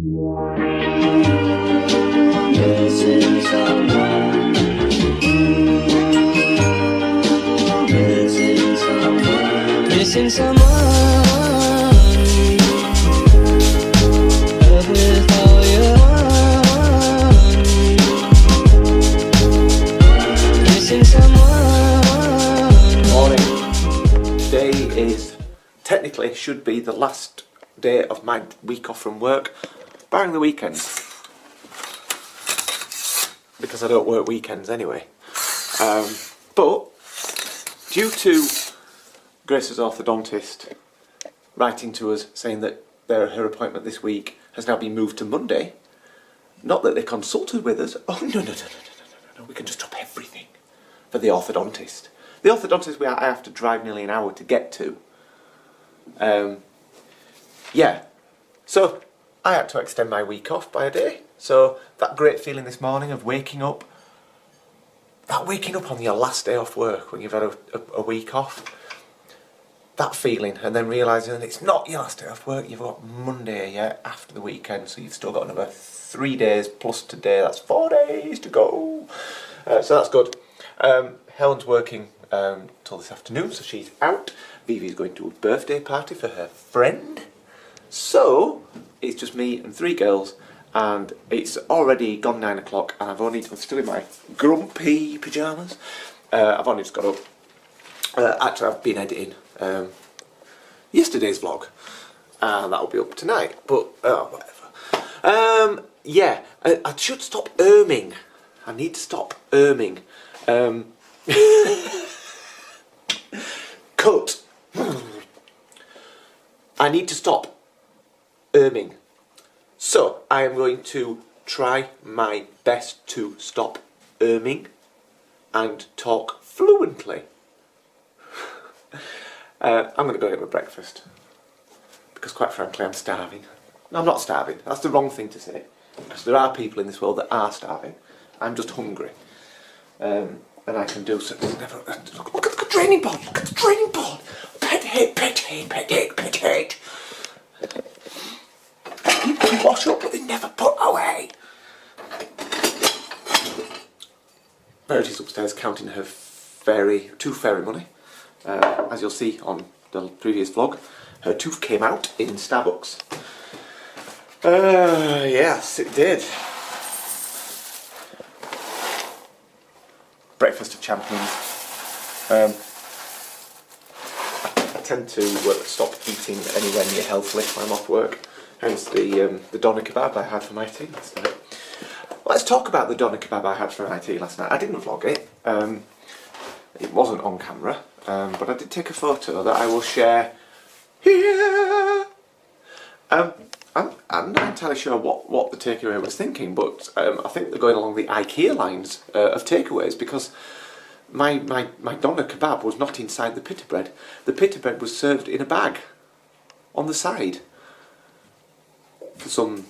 Missing someone. Missing someone. Missing someone. Love with all your heart. Missing someone. Morning. Today is technically should be the last day of my week off from work, barring the weekends, because I don't work weekends anyway. But due to Grace's orthodontist writing to us saying that her appointment this week has now been moved to Monday, not that they consulted with us. Oh no, we can just drop everything for the orthodontist. The orthodontist I have to drive nearly an hour to get to. Yeah, so I had to extend my week off by a day. So that great feeling this morning of waking up on your last day off work when you've had a week off, that feeling, and then realising that it's not your last day off work, you've got Monday yet after the weekend, so you've still got another 3 days plus today, that's 4 days to go. So that's good. Helen's working till this afternoon, so she's out. Vivi's going to a birthday party for her friend. So it's just me and 3 girls, and it's already gone 9 o'clock, and I'm still in my grumpy pyjamas. I've only just got up. Actually, I've been editing yesterday's vlog, and that'll be up tonight. But whatever. Yeah, I should stop erming. I need to stop erming. Cut. I need to stop erming. So I am going to try my best to stop erming and talk fluently. I'm going to go get my breakfast because, quite frankly, I'm starving. No, I'm not starving. That's the wrong thing to say, because there are people in this world that are starving. I'm just hungry, and I can do something. Look at the draining board. Look at the draining board. Pet it. People wash up, but they never put away. Verity's upstairs counting her tooth fairy money. As you'll see on the previous vlog, her tooth came out in Starbucks. Yes, it did. Breakfast of champions. I tend to stop eating anywhere near healthily when I'm off work. Hence the doner kebab I had for my tea last night. Let's talk about the doner kebab I had for my tea last night. I didn't vlog it. It wasn't on camera, but I did take a photo that I will share here. I'm not entirely sure what the takeaway was thinking, but I think they're going along the IKEA lines of takeaways, because my doner kebab was not inside the pita bread. The pita bread was served in a bag on the side for some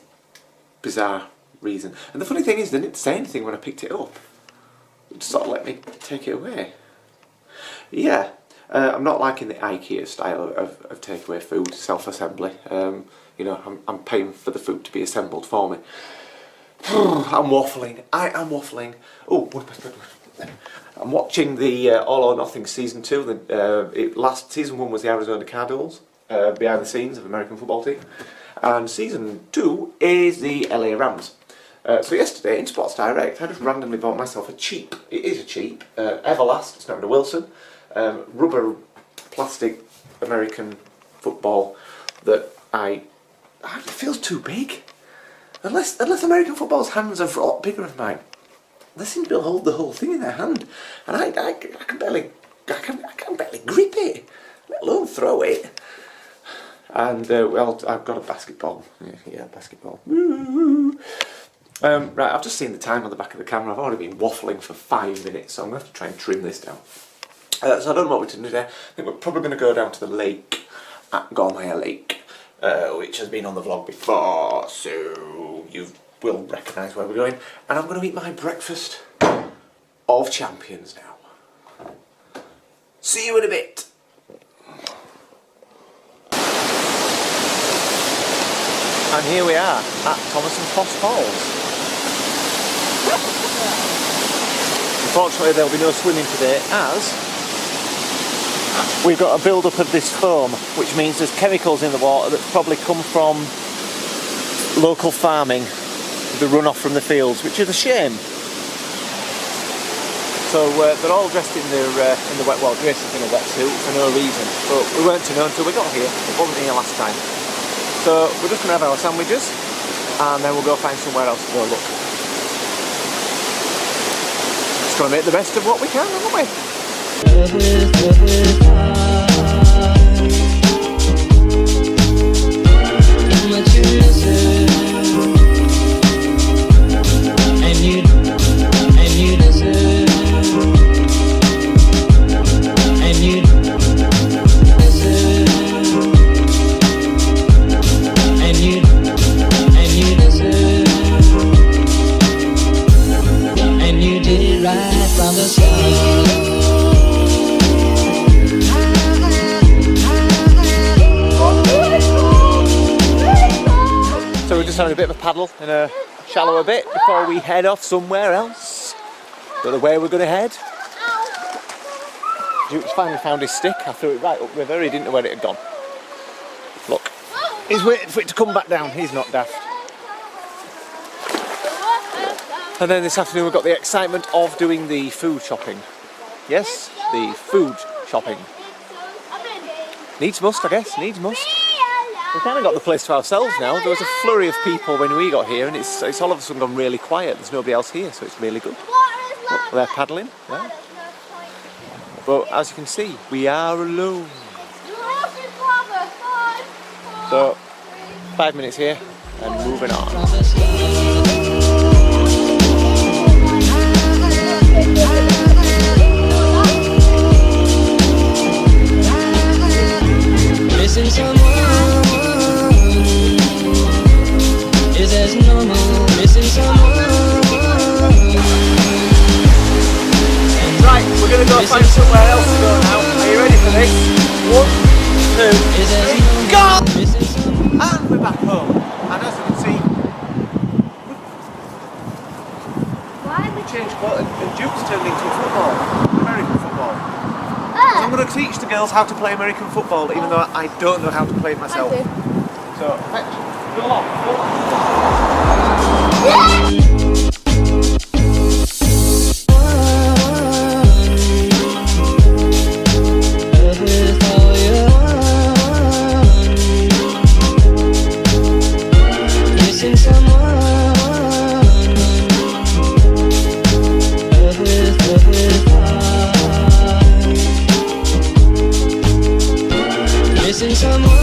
bizarre reason. And the funny thing is, they didn't say anything when I picked it up. They just sort of let me take it away. Yeah, I'm not liking the IKEA style of takeaway food, self-assembly. You know, I'm paying for the food to be assembled for me. I'm waffling. I am waffling. Oh, I'm watching the All or Nothing season 2. Last season 1 was the Arizona Cardinals, behind the scenes of American football team, and season 2 is the LA Rams. So yesterday in Sports Direct, I just randomly bought myself a cheap. It is a cheap Everlast. It's not a Wilson. Rubber plastic American football that it feels too big. Unless American football's hands are a lot bigger than mine. They seem to hold the whole thing in their hand, and I can barely grip it, let alone throw it. And well, I've got a basketball. Yeah, basketball. Woo! Right, I've just seen the time on the back of the camera. I've already been waffling for 5 minutes, so I'm going to have to try and trim this down. So I don't know what we're going to do today. I think we're probably going to go down to the lake at Gormire Lake, which has been on the vlog before, so you will recognise where we're going. And I'm going to eat my breakfast of champions now. See you in a bit. And here we are at Thomason Foss Falls. Unfortunately there'll be no swimming today as we've got a build-up of this foam, which means there's chemicals in the water that's probably come from local farming, the runoff from the fields, which is a shame. So they're all dressed in their wet, well, Grace is in a wetsuit for no reason, but we weren't to know until we got here. It wasn't here last time. So we're just going to have our sandwiches and then we'll go find somewhere else to go look. Just going to make the best of what we can, haven't we? So we're just having a bit of a paddle in a shallower bit before we head off somewhere else. Don't know where we're going to head. Duke's finally found his stick. I threw it right upriver. He didn't know where it had gone. Look, he's waiting for it to come back down. He's not daft. And then this afternoon we've got the excitement of doing the food shopping. Yes, the food shopping. Needs must, I guess. Needs must. We've kind of got the place to ourselves now. There was a flurry of people when we got here and it's all of a sudden gone really quiet. There's nobody else here, so it's really good. Look, they're paddling. Yeah. But as you can see, we are alone. So, 5 minutes here and moving on. Missing someone is as normal. Missing someone. Right, we're going to go find somewhere else to go now. Are you ready for this? 1, 2, 3, go! And we're back home. And as you can see, we changed quite and Duke's turned into football, American football. So I'm going to teach the girls how to play American football, even though I don't know how to play it myself. So, fetch, go on, go on. Yeah! Missing someone.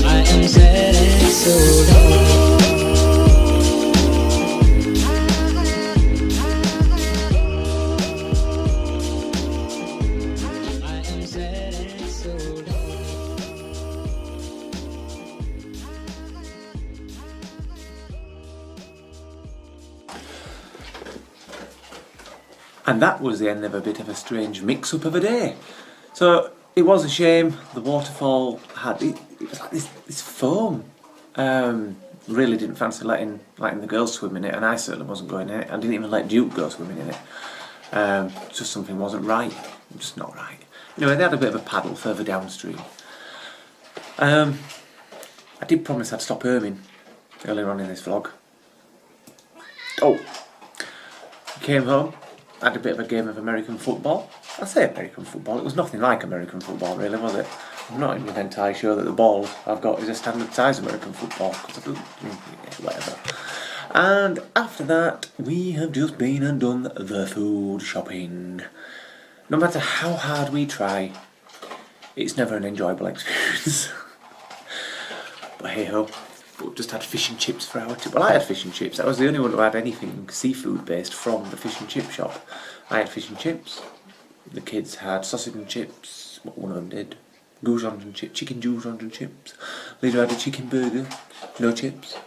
I am sad and so low. I am sad and so low. And that was the end of a bit of a strange mix-up of a day. So it was a shame. The waterfall had it was like this foam. Really didn't fancy letting the girls swim in it, and I certainly wasn't going in it. I didn't even let Duke go swimming in it. Just something wasn't right. Just not right. Anyway, they had a bit of a paddle further downstream. I did promise I'd stop erming earlier on in this vlog. Oh, came home. Had a bit of a game of American football. I say American football, it was nothing like American football really, was it? I'm not even entirely sure that the ball I've got is a standard size American football, because I don't, whatever. And after that, we have just been and done the food shopping. No matter how hard we try, it's never an enjoyable experience. But hey ho. We've just had fish and chips for our well, I had fish and chips. I was the only one who had anything seafood based from the fish and chip shop. I had fish and chips. The kids had sausage and chips. What one of them did. Goujons and chips. Chicken goujons and chips. Later had a chicken burger. No chips.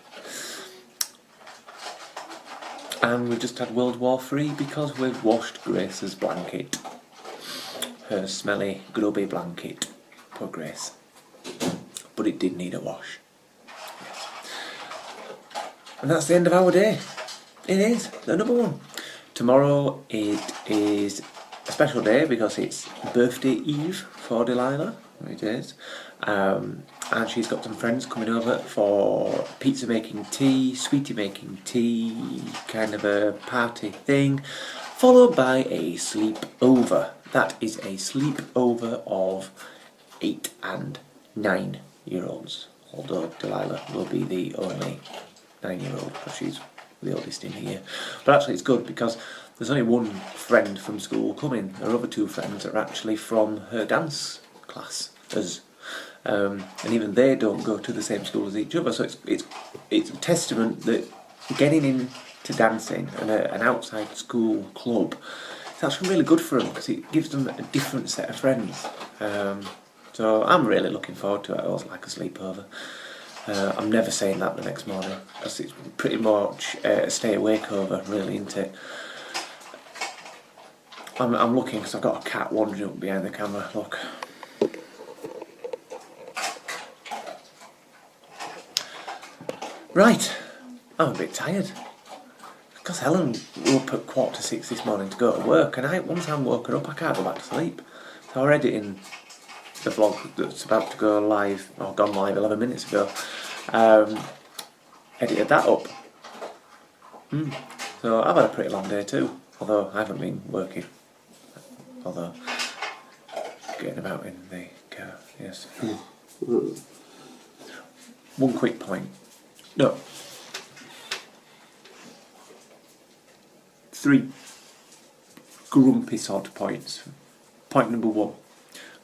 And we just had World War III because we've washed Grace's blanket. her smelly, grubby blanket. Poor Grace. But it did need a wash. Yes. And that's the end of our day. It is, another one. Tomorrow it is a special day because it's birthday eve for Delilah. It is. And she's got some friends coming over for pizza making tea, sweetie making tea, kind of a party thing, followed by a sleepover. That is a sleepover of 8 and 9-year-olds, although Delilah will be the only 9-year-old because she's the oldest in here. But actually it's good because there's only one friend from school coming. Her other 2 friends are actually from her dance class, and even they don't go to the same school as each other. So it's a testament that getting into dancing and an outside school club, it's actually really good for them because it gives them a different set of friends. So I'm really looking forward to it. I always like a sleepover. I'm never saying that the next morning because it's pretty much a stay awake over, really, isn't it? I'm looking because I've got a cat wandering up behind the camera. Look. Right, I'm a bit tired because Helen woke up at 5:45 this morning to go to work, and once I'm woken up I can't go back to sleep. So I'm editing the vlog that's about to go live, or gone live 11 minutes ago. Edited that up. So I've had a pretty long day too, although I haven't been working. Although getting about in the car, yes. One quick point. No. 3 grumpy sod points. Point number 1.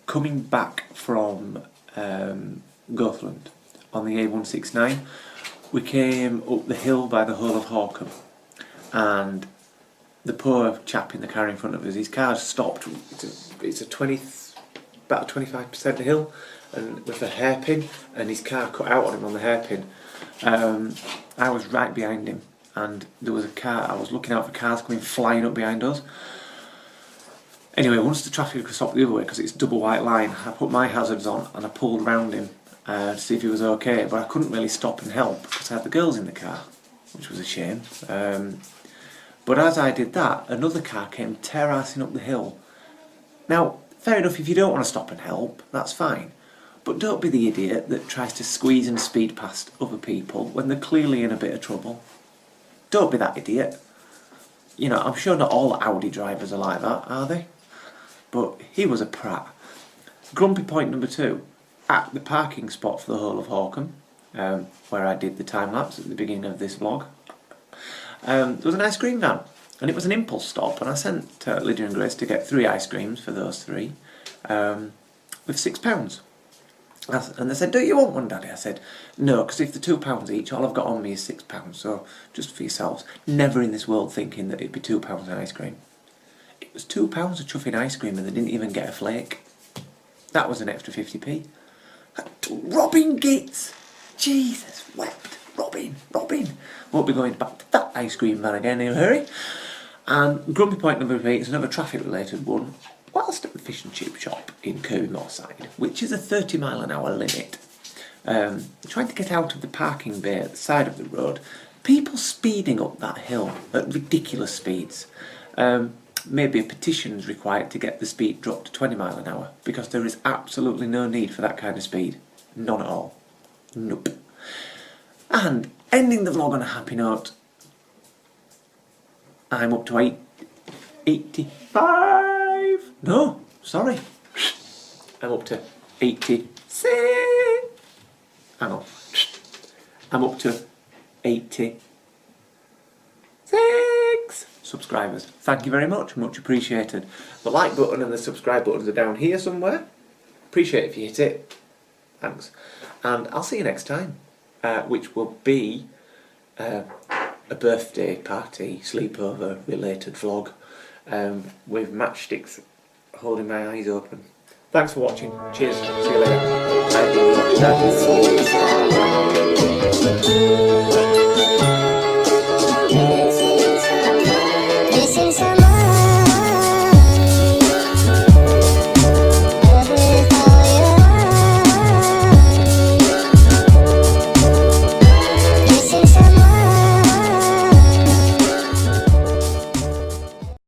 Coming back from Gothland on the A169, we came up the hill by the Hole of Hawkham, and the poor chap in the car in front of us, his car stopped. It's about a 25% hill, and with a hairpin, and his car cut out on him on the hairpin. I was right behind him, and there was a car. I was looking out for cars coming flying up behind us. Anyway, once the traffic was stopped the other way, because it's double white line, I put my hazards on and I pulled round him to see if he was okay, but I couldn't really stop and help because I had the girls in the car, which was a shame. But as I did that, another car came terracing up the hill. Now, fair enough, if you don't want to stop and help, that's fine. But don't be the idiot that tries to squeeze and speed past other people when they're clearly in a bit of trouble. Don't be that idiot. You know, I'm sure not all Audi drivers are like that, are they? But he was a prat. Grumpy point number 2. At the parking spot for the Hole of Hawkham, where I did the time-lapse at the beginning of this vlog, there was an ice cream van. And it was an impulse stop, and I sent Lydia and Grace to get 3 ice creams for those 3, with £6. And they said, "Do you want one, Daddy?" I said, "No, because if they're £2 each, all I've got on me is £6, so just for yourselves." Never in this world thinking that it'd be £2 an ice cream. It was £2 of chuffing ice cream, and they didn't even get a flake. That was an extra 50p. Robbing gits! Jesus wept. Robbing. Won't be going back to that ice cream van again in a hurry. And grumpy point number 8 is another traffic related one. Whilst at the fish and chip shop in Kirby Moorside, which is a 30-mile-an-hour limit, trying to get out of the parking bay at the side of the road, people speeding up that hill at ridiculous speeds. Maybe a petition is required to get the speed dropped to 20 mile an hour, because there is absolutely no need for that kind of speed. None at all. Nope. And ending the vlog on a happy note, I'm up to 85. No, sorry. I'm up to 86. Hang on. I'm up to 86 subscribers. Thank you very much. Much appreciated. The like button and the subscribe buttons are down here somewhere. Appreciate it if you hit it. Thanks. And I'll see you next time, which will be a birthday party, sleepover related vlog with matchsticks holding my eyes open. Thanks for watching. Cheers. See you later.